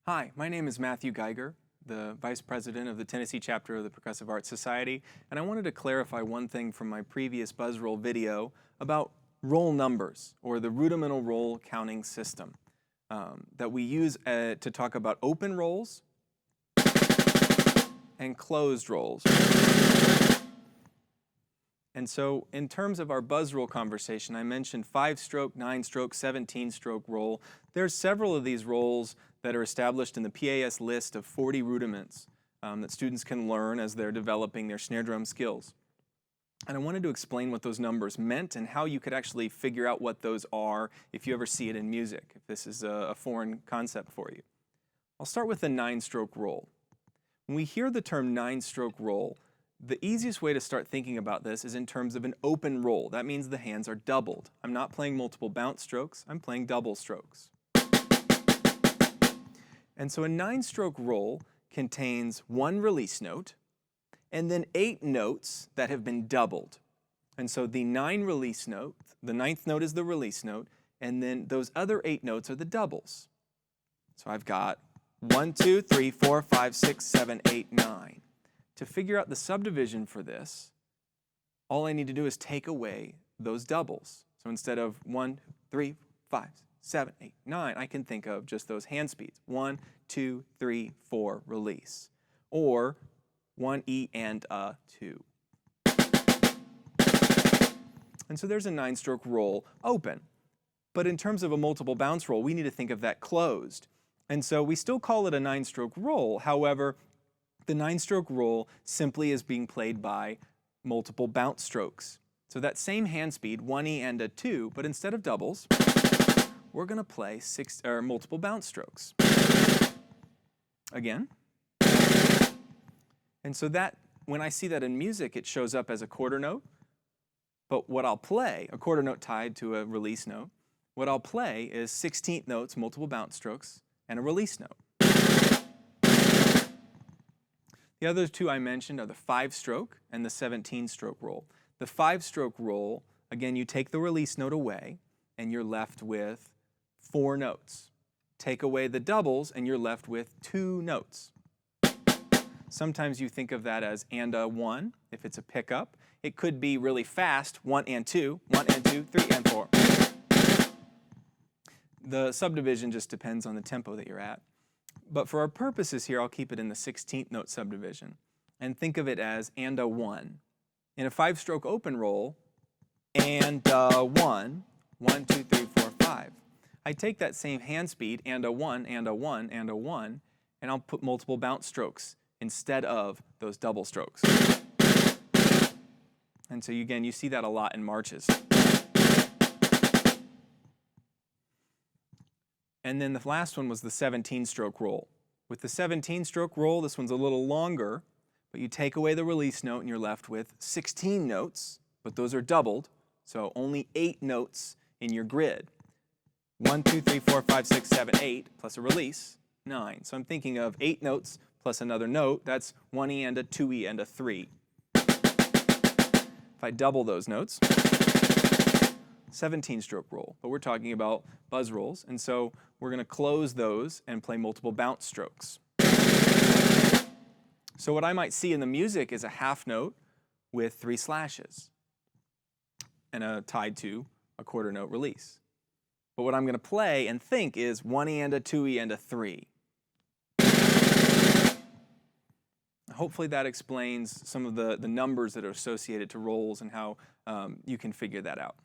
Hi, my name is Matthew Geiger, the Vice President of the Tennessee chapter of the Percussive Arts Society, and I wanted to clarify one thing from my previous buzz roll video about roll numbers, or the rudimental roll counting system that we use to talk about open rolls and closed rolls. And so in terms of our buzz roll conversation, I mentioned 5-stroke, 9-stroke, 17-stroke roll. There's several of these rolls that are established in the PAS list of 40 rudiments that students can learn as they're developing their snare drum skills. And I wanted to explain what those numbers meant and how you could actually figure out what those are if you ever see it in music, if this is a foreign concept for you. I'll start with the 9-stroke roll. When we hear the term 9-stroke roll, the easiest way to start thinking about this is in terms of an open roll. That means the hands are doubled. I'm not playing multiple bounce strokes, I'm playing double strokes. And so a 9-stroke roll contains one release note and then 8 notes that have been doubled. And so the 9 release note, the 9th note is the release note, and then those other 8 notes are the doubles. So I've got 1, 2, 3, 4, 5, 6, 7, 8, 9. To figure out the subdivision for this, all I need to do is take away those doubles. So instead of 1, 3, 5, 7, 8, 9, I can think of just those hand speeds. 1, 2, 3, 4, release. Or 1 E and a 2. And so there's a 9-stroke roll open. But in terms of a multiple bounce roll, we need to think of that closed. And so we still call it a 9-stroke roll. However, the 9-stroke roll simply is being played by multiple bounce strokes. So that same hand speed, 1 E and a 2, but instead of doubles, we're going to play multiple bounce strokes. Again. And so that, when I see that in music, it shows up as a quarter note. But what I'll play, a quarter note tied to a release note, what I'll play is 16th notes, multiple bounce strokes, and a release note. The other two I mentioned are the 5-stroke and the 17-stroke roll. The 5-stroke roll, again, you take the release note away, and you're left with 4 notes. Take away the doubles, and you're left with 2 notes. Sometimes you think of that as and a 1, if it's a pickup. It could be really fast, 1 and 2, 1 and 2, 3 and 4. The subdivision just depends on the tempo that you're at. But for our purposes here, I'll keep it in the 16th note subdivision and think of it as and a 1. In a 5-stroke open roll, and a 1, 1, 2, 3, 4, 5. I take that same hand speed, and a 1, and a 1, and a 1, and I'll put multiple bounce strokes instead of those double strokes. And so again, you see that a lot in marches. And then the last one was the 17-stroke roll. With the 17-stroke roll, this one's a little longer, but you take away the release note and you're left with 16 notes, but those are doubled, so only 8 notes in your grid. 1, 2, 3, 4, 5, 6, 7, 8, plus a release, 9. So I'm thinking of 8 notes plus another note, that's 1 E and a 2 E and a 3. If I double those notes, 17-stroke roll, but we're talking about buzz rolls, and so we're going to close those and play multiple bounce strokes. So what I might see in the music is a half note with 3 slashes and tied to a quarter note release. But what I'm going to play and think is 1 E and a 2 E and a 3. Hopefully that explains some of the numbers that are associated to rolls and how you can figure that out.